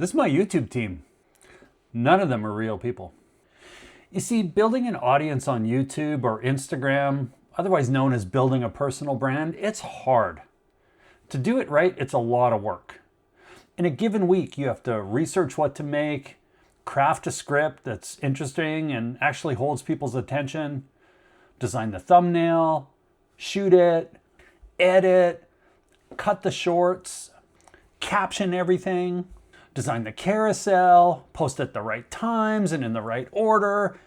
This is my YouTube team. None of them are real people. You see, building an audience on YouTube or Instagram, otherwise known as building a personal brand, it's hard. To do it right, it's a lot of work. In a given week, you have to research what to make, craft a script that's interesting and actually holds people's attention, design the thumbnail, shoot it, edit, cut the shorts, caption everything, design the carousel, post at the right times and in the right order,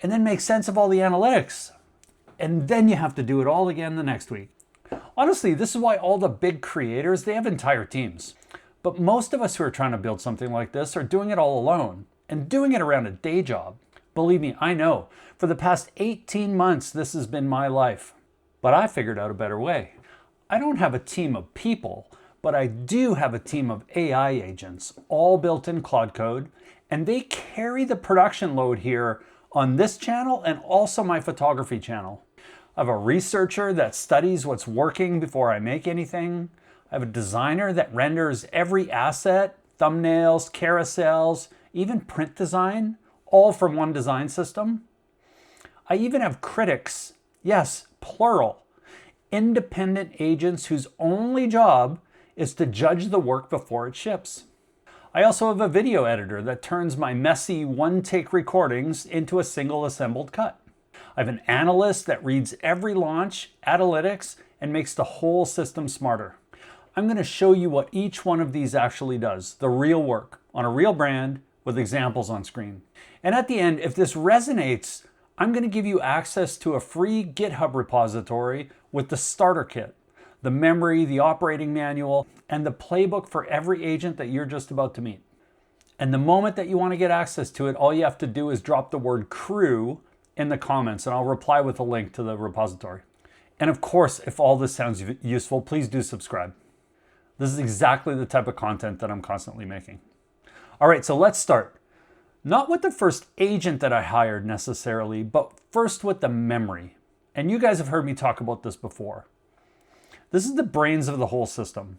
and then make sense of all the analytics. And then you have to do it all again the next week. Honestly, this is why all the big creators, they have entire teams. But most of us who are trying to build something like this are doing it all alone and doing it around a day job. Believe me, I know. For the past 18 months, this has been my life. But I figured out a better way. I don't have a team of people, but I do have a team of AI agents, all built in Claude Code, and they carry the production load here on this channel and also my photography channel. I have a researcher that studies what's working before I make anything. I have a designer that renders every asset, thumbnails, carousels, even print design, all from one design system. I even have critics, yes, plural, independent agents whose only job is to judge the work before it ships. I also have a video editor that turns my messy one-take recordings into a single assembled cut. I have an analyst that reads every launch, analytics, and makes the whole system smarter. I'm going to show you what each one of these actually does, the real work, on a real brand with examples on screen. And at the end, if this resonates, I'm going to give you access to a free GitHub repository with the starter kit, the memory, the operating manual, and the playbook for every agent that you're just about to meet. And the moment that you want to get access to it, all you have to do is drop the word crew in the comments and I'll reply with a link to the repository. And of course, if all this sounds useful, please do subscribe. This is exactly the type of content that I'm constantly making. All right, so let's start. Not with the first agent that I hired necessarily, but first with the memory. And you guys have heard me talk about this before. This is the brains of the whole system.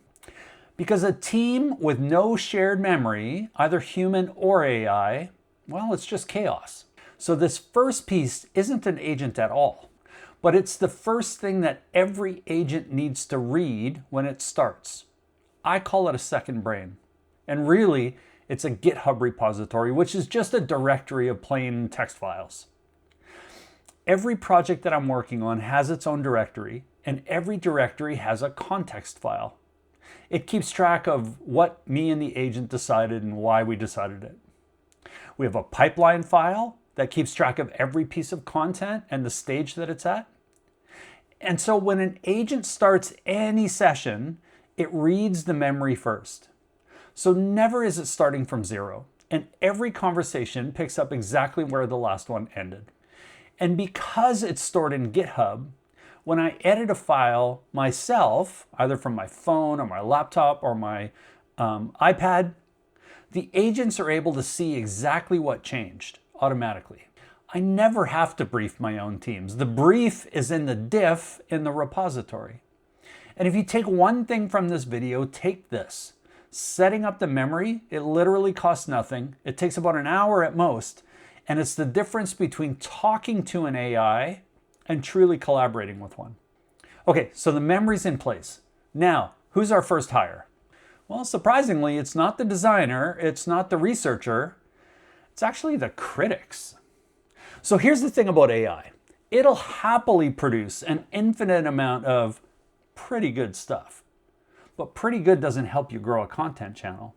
Because a team with no shared memory, either human or AI, well, it's just chaos. So this first piece isn't an agent at all, but it's the first thing that every agent needs to read when it starts. I call it a second brain. And really, it's a GitHub repository, which is just a directory of plain text files. Every project that I'm working on has its own directory, and every directory has a context file. It keeps track of what me and the agent decided and why we decided it. We have a pipeline file that keeps track of every piece of content and the stage that it's at. And so when an agent starts any session, it reads the memory first. So never is it starting from zero, and every conversation picks up exactly where the last one ended. And because it's stored in GitHub, when I edit a file myself, either from my phone or my laptop or my iPad, the agents are able to see exactly what changed automatically. I never have to brief my own teams. The brief is in the diff in the repository. And if you take one thing from this video, take this. Setting up the memory, it literally costs nothing. It takes about an hour at most. And it's the difference between talking to an AI and truly collaborating with one. Okay, so the memory's in place. Now, who's our first hire? Well, surprisingly, it's not the designer, it's not the researcher, it's actually the critics. So here's the thing about AI. It'll happily produce an infinite amount of pretty good stuff. But pretty good doesn't help you grow a content channel.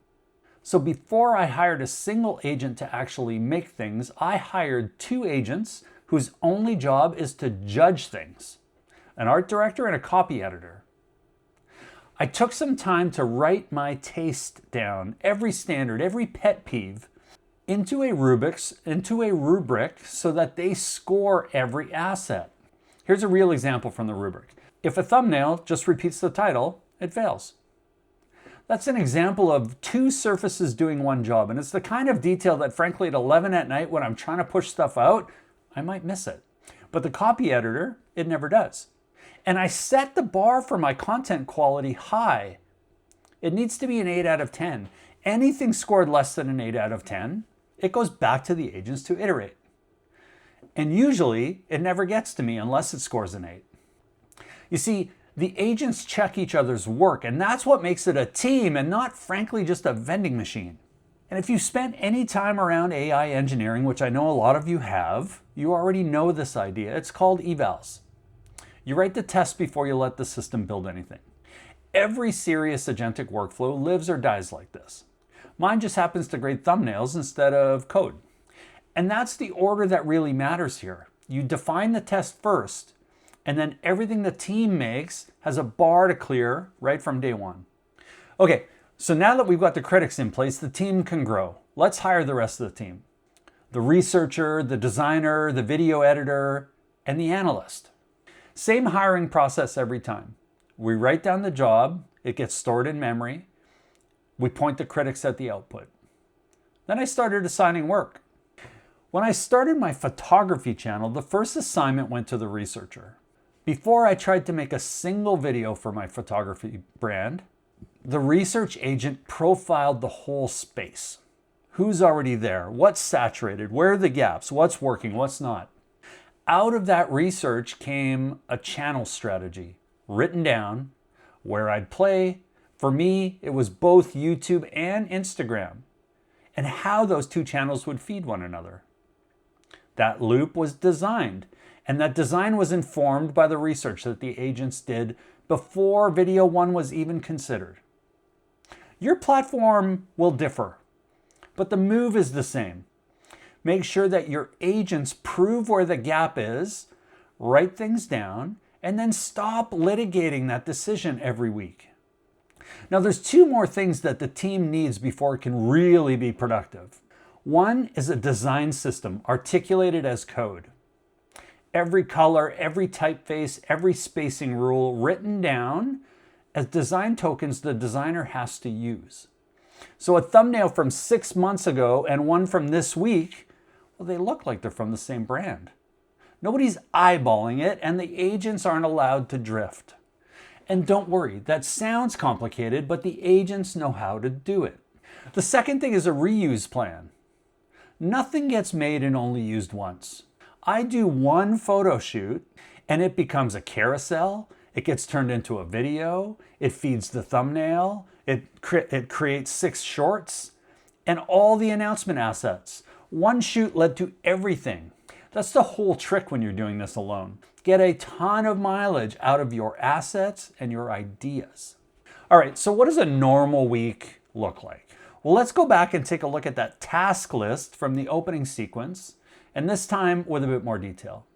So before I hired a single agent to actually make things, I hired 2 agents whose only job is to judge things, an art director and a copy editor. I took some time to write my taste down, every standard, every pet peeve, into a rubric so that they score every asset. Here's a real example from the rubric. If a thumbnail just repeats the title, it fails. That's an example of 2 surfaces doing one job, and it's the kind of detail that frankly at 11 at night when I'm trying to push stuff out, I might miss it. But the copy editor, it never does. And I set the bar for my content quality high. It needs to be an 8 out of 10. Anything scored less than an 8 out of 10, it goes back to the agents to iterate. And usually, it never gets to me unless it scores an 8. You see, the agents check each other's work, and that's what makes it a team and not, frankly, just a vending machine. And if you've spent any time around AI engineering, which I know a lot of you have, you already know this idea. It's called evals. You write the test before you let the system build anything. Every serious agentic workflow lives or dies like this. Mine just happens to grade thumbnails instead of code. And that's the order that really matters here. You define the test first, and then everything the team makes has a bar to clear right from day one. Okay, so now that we've got the critics in place, the team can grow. Let's hire the rest of the team. The researcher, the designer, the video editor, and the analyst. Same hiring process every time. We write down the job, it gets stored in memory. We point the critics at the output. Then I started assigning work. When I started my photography channel, the first assignment went to the researcher. Before I tried to make a single video for my photography brand, the research agent profiled the whole space. Who's already there? What's saturated? Where are the gaps? What's working? What's not? Out of that research came a channel strategy written down where I'd play. For me, it was both YouTube and Instagram, and how those two channels would feed one another. That loop was designed, and that design was informed by the research that the agents did before video one was even considered. Your platform will differ, but the move is the same. Make sure that your agents prove where the gap is, write things down, and then stop litigating that decision every week. Now, there's two more things that the team needs before it can really be productive. One is a design system articulated as code. Every color, every typeface, every spacing rule written down as design tokens the designer has to use. So a thumbnail from 6 months ago and one from this week, well, they look like they're from the same brand. Nobody's eyeballing it, and the agents aren't allowed to drift. And don't worry, that sounds complicated, but the agents know how to do it. The second thing is a reuse plan. Nothing gets made and only used once. I do one photo shoot, and it becomes a carousel. It gets turned into a video. It feeds the thumbnail. It creates 6 shorts and all the announcement assets. One shoot led to everything. That's the whole trick when you're doing this alone. Get a ton of mileage out of your assets and your ideas. All right, so what does a normal week look like? Well, let's go back and take a look at that task list from the opening sequence, and this time with a bit more detail.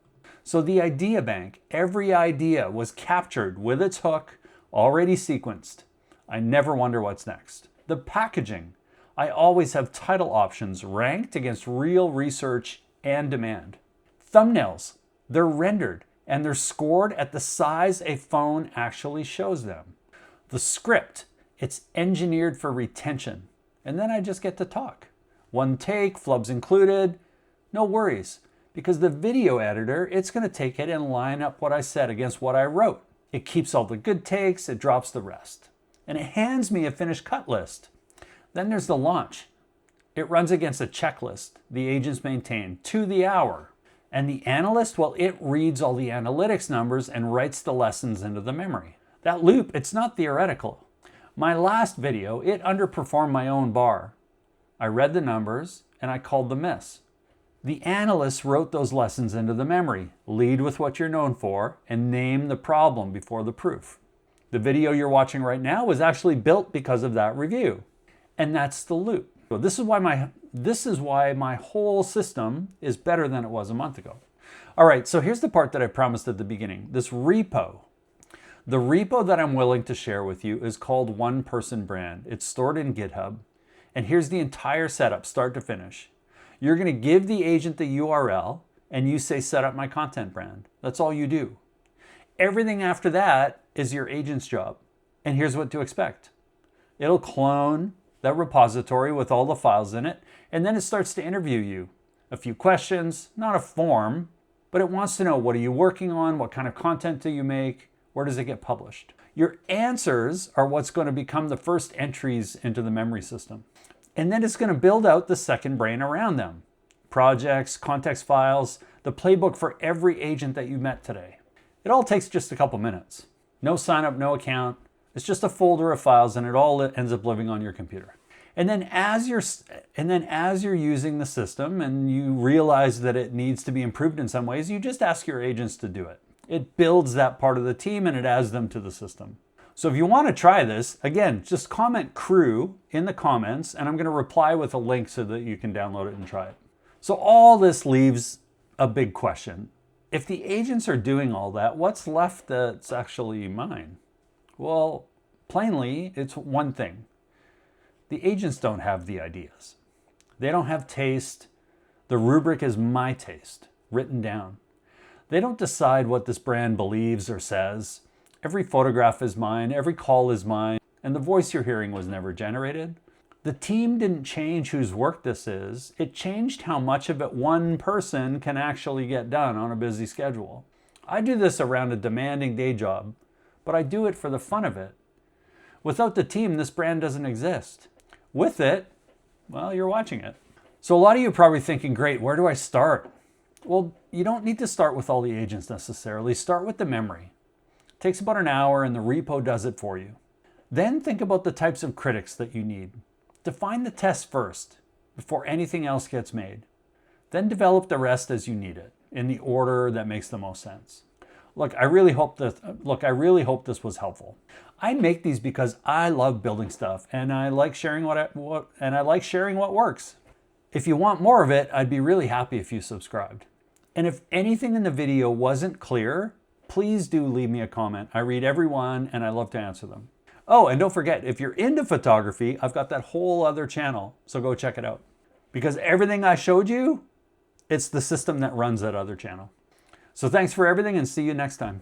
So the idea bank, every idea was captured with its hook, already sequenced. I never wonder what's next. The packaging, I always have title options ranked against real research and demand. Thumbnails, they're rendered and they're scored at the size a phone actually shows them. The script, it's engineered for retention. And then I just get to talk. One take, flubs included, no worries. Because the video editor, it's going to take it and line up what I said against what I wrote. It keeps all the good takes, it drops the rest. And it hands me a finished cut list. Then there's the launch. It runs against a checklist the agents maintain to the hour. And the analyst, well, it reads all the analytics numbers and writes the lessons into the memory. That loop, it's not theoretical. My last video, it underperformed my own bar. I read the numbers and I called the miss. The analyst wrote those lessons into the memory. Lead with what you're known for and name the problem before the proof. The video you're watching right now was actually built because of that review. And that's the loop. So this is why my whole system is better than it was a month ago. All right, so here's the part that I promised at the beginning, this repo. The repo that I'm willing to share with you is called One Person Brand. It's stored in GitHub. And here's the entire setup, start to finish. You're going to give the agent the URL and you say, set up my content brand. That's all you do. Everything after that is your agent's job. And here's what to expect. It'll clone that repository with all the files in it, and then it starts to interview you. A few questions, not a form, but it wants to know, what are you working on? What kind of content do you make? Where does it get published? Your answers are what's going to become the first entries into the memory system. And then it's going to build out the second brain around them. Projects, context files, the playbook for every agent that you met today. It all takes just a couple minutes. No sign up, no account. It's just a folder of files, and it all ends up living on your computer. And then as you're using the system and you realize that it needs to be improved in some ways, you just ask your agents to do it. It builds that part of the team and it adds them to the system. So if you want to try this, again, just comment crew in the comments and I'm going to reply with a link so that you can download it and try it. So all this leaves a big question. If the agents are doing all that, what's left that's actually mine? Well, plainly, it's one thing. The agents don't have the ideas. They don't have taste. The rubric is my taste, written down. They don't decide what this brand believes or says. Every photograph is mine, every call is mine, and the voice you're hearing was never generated. The team didn't change whose work this is. It changed how much of it one person can actually get done on a busy schedule. I do this around a demanding day job, but I do it for the fun of it. Without the team, this brand doesn't exist. With it, well, you're watching it. So a lot of you are probably thinking, great, where do I start? Well, you don't need to start with all the agents necessarily. Start with the memory. It takes about an hour and the repo does it for you. Then think about the types of critics that you need. Define the test first before anything else gets made. Then develop the rest as you need it in the order that makes the most sense. Look, I really hope this was helpful. I make these because I love building stuff and I like sharing what works. If you want more of it, I'd be really happy if you subscribed. And if anything in the video wasn't clear, please do leave me a comment. I read every one and I love to answer them. Oh, and don't forget, if you're into photography, I've got that whole other channel, so go check it out. Because everything I showed you, it's the system that runs that other channel. So thanks for everything and see you next time.